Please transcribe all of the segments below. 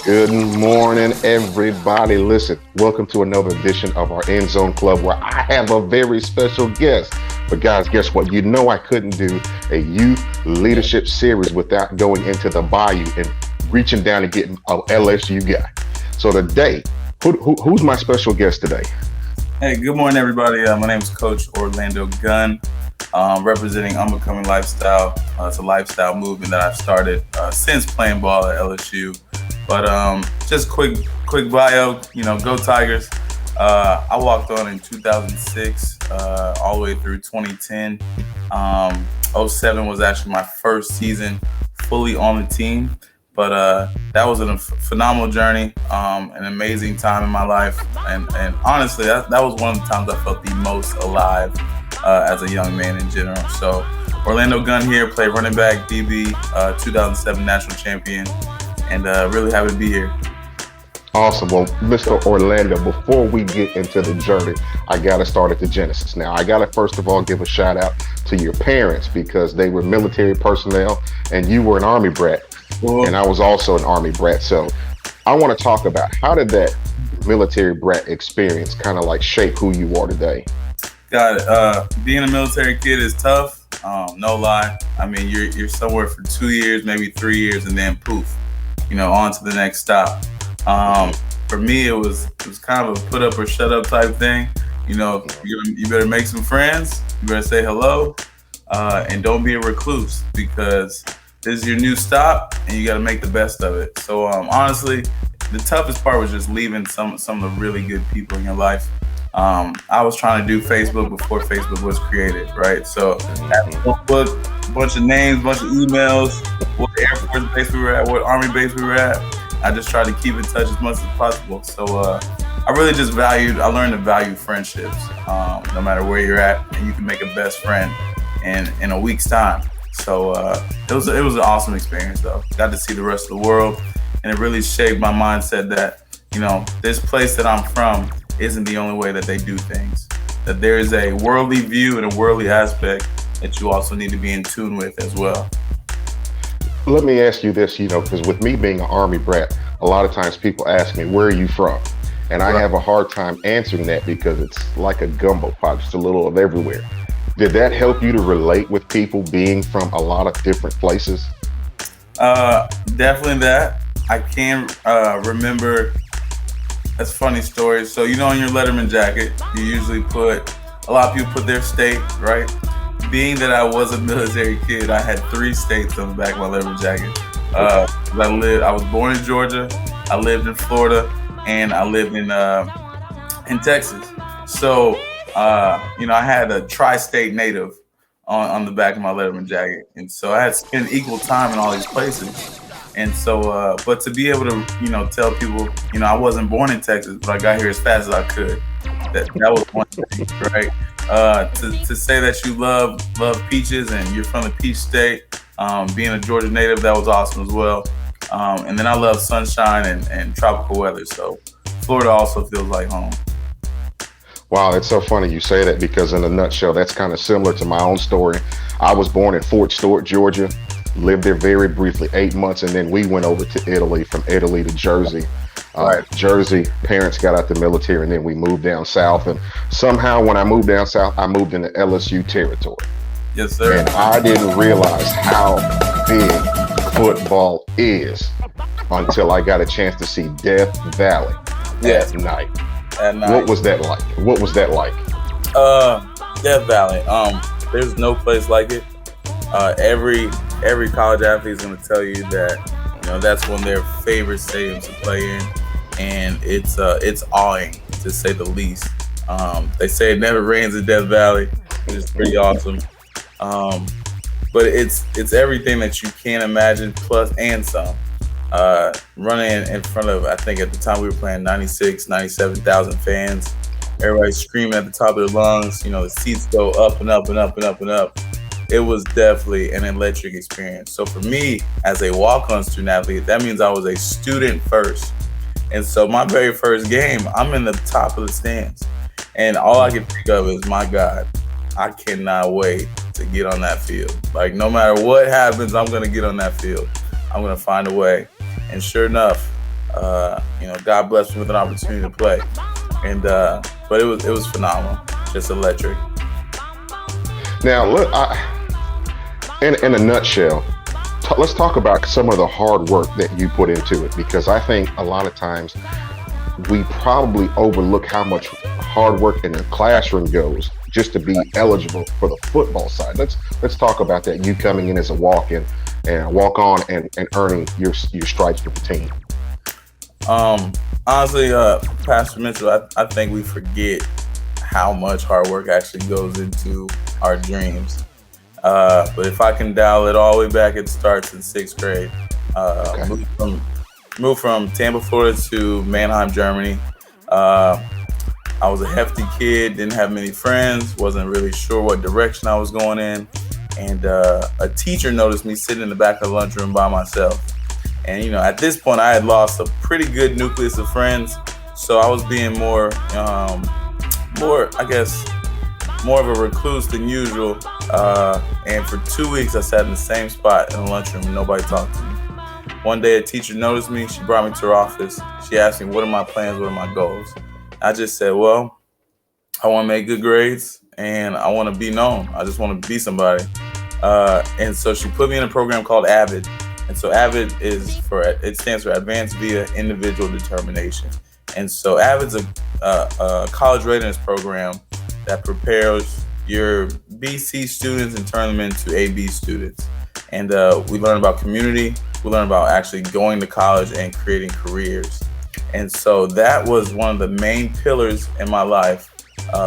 Good morning, everybody. Listen, welcome to another edition of our End Zone Club where I have a very special guest. But guys, guess what? You know I couldn't do a youth leadership series without going into the bayou and reaching down and getting an LSU guy. So today, who's my special guest today? Hey, good morning, everybody. My name is Coach Orlando Gunn, representing Unbecoming Lifestyle. It's a lifestyle movement that I've started since playing ball at LSU. But just quick bio, go Tigers. I walked on in 2006 all the way through 2010. '07 was actually my first season fully on the team. But that was a phenomenal journey, an amazing time in my life. And honestly, that was one of the times I felt the most alive as a young man in general. So Orlando Gunn here, play running back, DB, 2007 national champion, and really happy to be here. Awesome. Well, Mr. Orlando, before we get into the journey, I got to start at the genesis. Now, I got to first of all give a shout out to your parents because they were military personnel and you were an Army brat. And I was also an Army brat. So I want to talk about how did that military brat experience kind of like shape who you are today? Got it. Being a military kid is tough. No lie. I mean, you're somewhere for 2 years, maybe 3 years, and then poof, on to the next stop. For me, it was kind of a put up or shut up type thing. You better make some friends. You better say hello, and don't be a recluse because this is your new stop, and you got to make the best of it. So honestly, the toughest part was just leaving some of the really good people in your life. I was trying to do Facebook before Facebook was created, right? So a bunch of names, bunch of emails, what Air Force base we were at, what Army base we were at. I just tried to keep in touch as much as possible. So I really just I learned to value friendships, no matter where you're at, and you can make a best friend in a week's time. So it was an awesome experience, though. Got to see the rest of the world, and it really shaped my mindset that this place that I'm from isn't the only way that they do things. That there is a worldly view and a worldly aspect that you also need to be in tune with as well. Let me ask you this, because with me being an Army brat, a lot of times people ask me, where are you from? And I have a hard time answering that because it's like a gumbo pot, just a little of everywhere. Did that help you to relate with people being from a lot of different places? Definitely that. I can remember, that's a funny story. So, on your Letterman jacket, you usually a lot of people put their state, right? Being that I was a military kid, I had 3 states on the back of my Letterman jacket. I was born in Georgia, I lived in Florida, and I lived in Texas. So, I had a tri-state native on the back of my Letterman jacket. And so I had spent equal time in all these places. And so, but to be able to, tell people, I wasn't born in Texas, but I got here as fast as I could. That was one thing, right? To say that you love peaches and you're from the peach state, being a Georgia native, that was awesome as well. And then I love sunshine and tropical weather. So Florida also feels like home. Wow, it's so funny you say that because in a nutshell, that's kind of similar to my own story. I was born in Fort Stewart, Georgia, lived there very briefly, 8 months, and then we went over to Italy, from Italy to Jersey. Jersey, parents got out the military, and then we moved down south. And somehow when I moved down south, I moved into LSU territory. Yes, sir. And I didn't realize how big football is until I got a chance to see Death Valley at night. What was that like? Death Valley. There's no place like it. Every college athlete is going to tell you that that's one of their favorite stadiums to play in, and it's awing to say the least. They say it never rains in Death Valley, which is pretty awesome. But it's everything that you can imagine plus and some. Running in front of, I think at the time we were playing 97,000 fans. Everybody screaming at the top of their lungs. The seats go up and up and up and up and up. It was definitely an electric experience. So for me, as a walk-on student athlete, that means I was a student first. And so my very first game, I'm in the top of the stands. And all I can think of is, my God, I cannot wait to get on that field. Like, no matter what happens, I'm going to get on that field. I'm going to find a way. And sure enough, God blessed me with an opportunity to play, and but it was phenomenal, just electric. Now, look, in a nutshell, let's talk about some of the hard work that you put into it, because I think a lot of times we probably overlook how much hard work in the classroom goes just to be eligible for the football side. Let's talk about that. You coming in as a walk on and earning your stripes with the team. Honestly, Pastor Mitchell, I think we forget how much hard work actually goes into our dreams. But if I can dial it all the way back, it starts in sixth grade. Okay. Moved from Tampa, Florida to Mannheim, Germany. I was a hefty kid, didn't have many friends, wasn't really sure what direction I was going in. And a teacher noticed me sitting in the back of the lunchroom by myself. And, at this point, I had lost a pretty good nucleus of friends. So I was being I guess, more of a recluse than usual. And for 2 weeks, I sat in the same spot in the lunchroom and nobody talked to me. One day, a teacher noticed me. She brought me to her office. She asked me, what are my plans? What are my goals? I just said, well, I want to make good grades and I want to be known. I just want to be somebody. And so she put me in a program called AVID. And so AVID it stands for Advanced Via Individual Determination. And so AVID's a college readiness program that prepares your BC students and turn them into AB students. And we learn about community. We learn about actually going to college and creating careers. And so that was one of the main pillars in my life.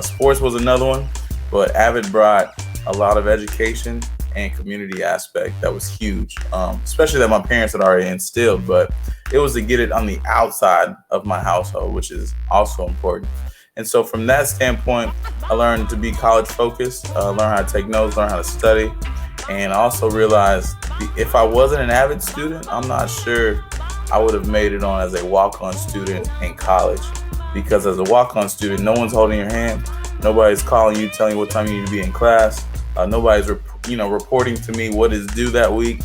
Sports was another one, but AVID brought a lot of education and community aspect that was huge, especially that my parents had already instilled, but it was to get it on the outside of my household, which is also important. And so from that standpoint, I learned to be college focused, learn how to take notes, learn how to study. And I also realized if I wasn't an AVID student, I'm not sure I would have made it on as a walk-on student in college. Because as a walk-on student, no one's holding your hand. Nobody's calling you, telling you what time you need to be in class. Nobody's reporting to me what is due that week.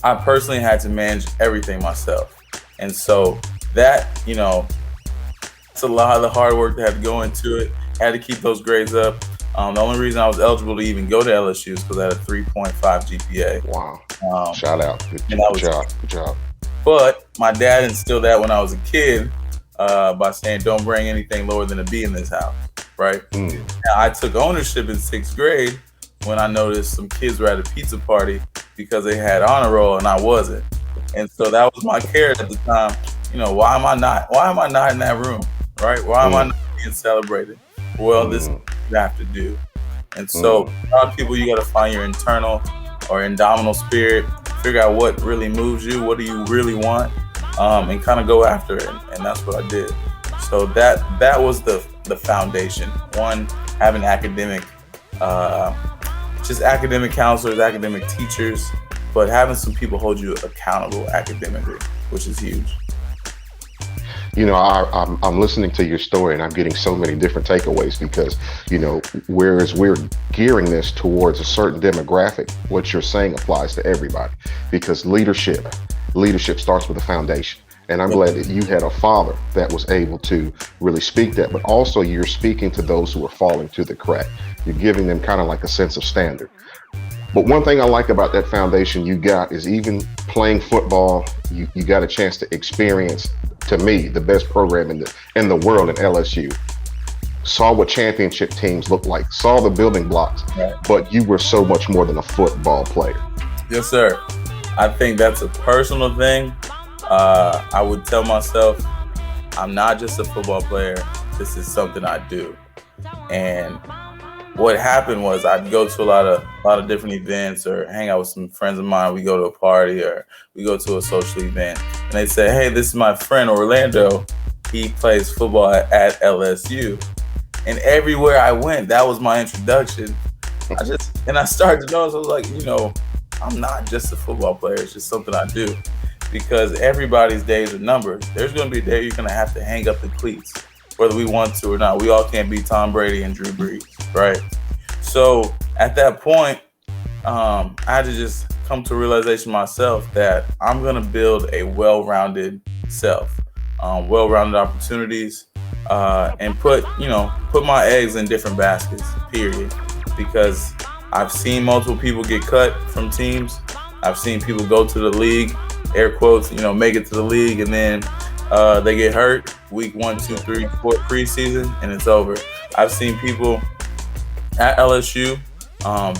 I personally had to manage everything myself. And so that, it's a lot of the hard work that had to go into it. Had to keep those grades up. The only reason I was eligible to even go to LSU is because I had a 3.5 GPA. Wow. Shout out. Good job. But my dad instilled that when I was a kid by saying, don't bring anything lower than a B in this house, right? Now, I took ownership in sixth grade when I noticed some kids were at a pizza party because they had honor roll and I wasn't. And so that was my care at the time. Why am I not in that room, right? Why am I not being celebrated? Well, this is what you have to do. And so a lot of people, you got to find your internal or indomitable spirit, figure out what really moves you, what do you really want, and kind of go after it. And that's what I did. So that was the foundation. One, having academic counselors, academic teachers, but having some people hold you accountable academically, which is huge. I'm listening to your story and I'm getting so many different takeaways because, whereas we're gearing this towards a certain demographic, what you're saying applies to everybody because leadership starts with a foundation. And I'm glad that you had a father that was able to really speak that, but also you're speaking to those who are falling to the crack. You're giving them kind of like a sense of standard. But one thing I like about that foundation you got is even playing football, you got a chance to experience, to me, the best program in the world in LSU. Saw what championship teams look like, saw the building blocks, right. But you were so much more than a football player. Yes, sir. I think that's a personal thing. I would tell myself, I'm not just a football player. This is something I do. And what happened was I'd go to a lot of different events or hang out with some friends of mine. We go to a party or we go to a social event and they say, hey, this is my friend Orlando. He plays football at LSU. And everywhere I went, that was my introduction. I started to notice, I was like, I'm not just a football player. It's just something I do because everybody's days are numbered. There's going to be a day you're going to have to hang up the cleats, whether we want to or not. We all can't be Tom Brady and Drew Brees, right? So at that point, I had to just come to a realization myself that I'm going to build a well-rounded itself. Well-rounded opportunities, and put my eggs in different baskets. Period. Because I've seen multiple people get cut from teams. I've seen people go to the league, air quotes, make it to the league, and then they get hurt week 1, 2, 3, 4 preseason, and it's over. I've seen people at LSU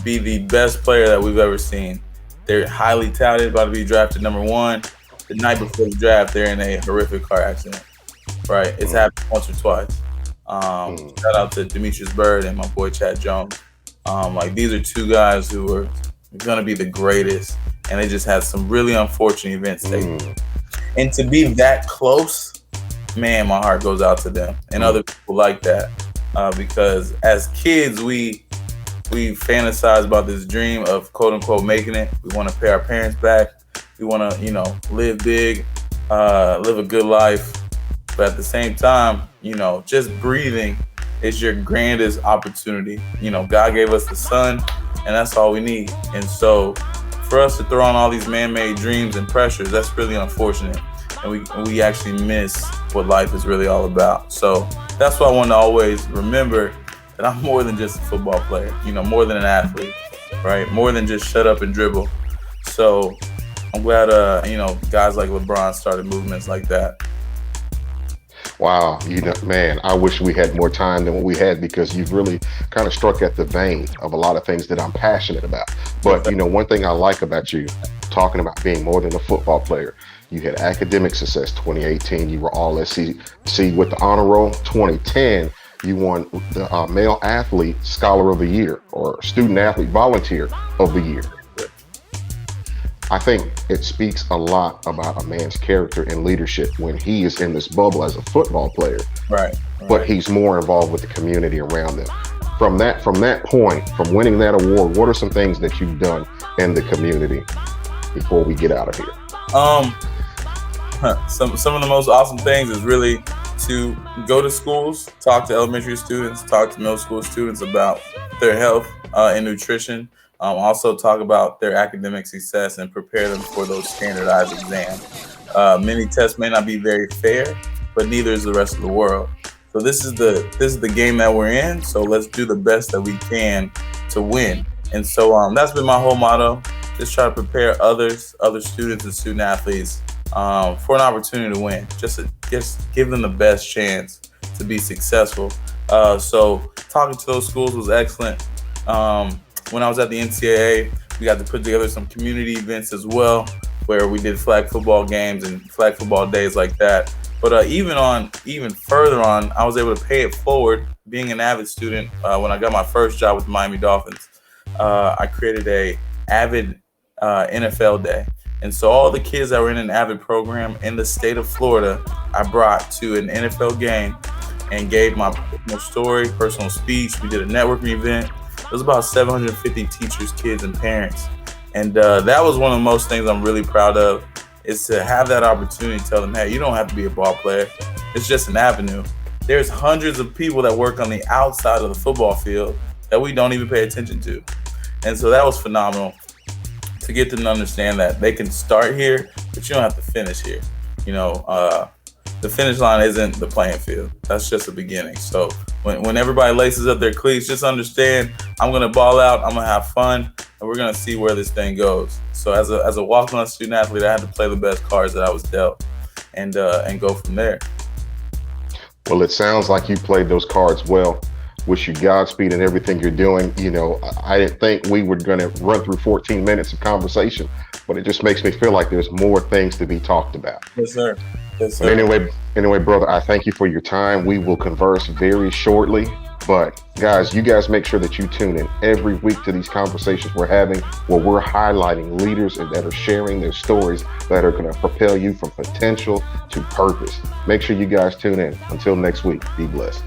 be the best player that we've ever seen. They're highly touted, about to be drafted number 1. The night before the draft, they're in a horrific car accident. Right? It's happened once or twice. Shout out to Demetrius Byrd and my boy Chad Jones. These are two guys who are going to be the greatest, and they just had some really unfortunate events take place. And to be that close, man, my heart goes out to them and other people like that. Because as kids, we fantasize about this dream of quote unquote making it. We want to pay our parents back. We want to, live big, live a good life. But at the same time, just breathing is your grandest opportunity. God gave us the sun, and that's all we need. And so for us to throw on all these man-made dreams and pressures, that's really unfortunate. And we actually miss what life is really all about. So that's why I want to always remember that I'm more than just a football player, more than an athlete, right? More than just shut up and dribble. So I'm glad, guys like LeBron started movements like that. Wow, man, I wish we had more time than what we had, because you've really kind of struck at the vein of a lot of things that I'm passionate about. But, one thing I like about you, talking about being more than a football player, you had academic success. 2018, you were all SEC with the honor roll. 2010, you won the Male Athlete Scholar of the Year, or Student Athlete Volunteer of the Year. I think it speaks a lot about a man's character and leadership when he is in this bubble as a football player, right. But he's more involved with the community around them. From that point, from winning that award, what are some things that you've done in the community before we get out of here? Some of the most awesome things is really to go to schools, talk to elementary students, talk to middle school students about their health and nutrition. Also talk about their academic success and prepare them for those standardized exams. Many tests may not be very fair, but neither is the rest of the world. So this is the game that we're in. So let's do the best that we can to win. And so that's been my whole motto. Just try to prepare other students and student athletes for an opportunity to win. Just give them the best chance to be successful. So talking to those schools was excellent. When I was at the NCAA, we got to put together some community events as well, where we did flag football games and flag football days like that. But even further on, I was able to pay it forward. Being an Avid student, when I got my first job with the Miami Dolphins, I created a Avid NFL day. And so all the kids that were in an Avid program in the state of Florida, I brought to an NFL game and gave my personal story, personal speech. We did a networking event. It was about 750 teachers, kids, and parents. And that was one of the most things I'm really proud of, is to have that opportunity to tell them, hey, you don't have to be a ball player. It's just an avenue. There's hundreds of people that work on the outside of the football field that we don't even pay attention to. And so that was phenomenal to get them to understand that they can start here, but you don't have to finish here. The finish line isn't the playing field. That's just the beginning. So when everybody laces up their cleats, just understand, I'm going to ball out, I'm going to have fun, and we're going to see where this thing goes. So as a walk-on student athlete, I had to play the best cards that I was dealt and go from there. Well, it sounds like you played those cards well. Wish you Godspeed in everything you're doing. I didn't think we were going to run through 14 minutes of conversation, but it just makes me feel like there's more things to be talked about. Yes, sir. Yes, sir. But anyway, brother, I thank you for your time. We will converse very shortly. But guys, you guys make sure that you tune in every week to these conversations we're having, where we're highlighting leaders that are sharing their stories that are going to propel you from potential to purpose. Make sure you guys tune in. Until next week, be blessed.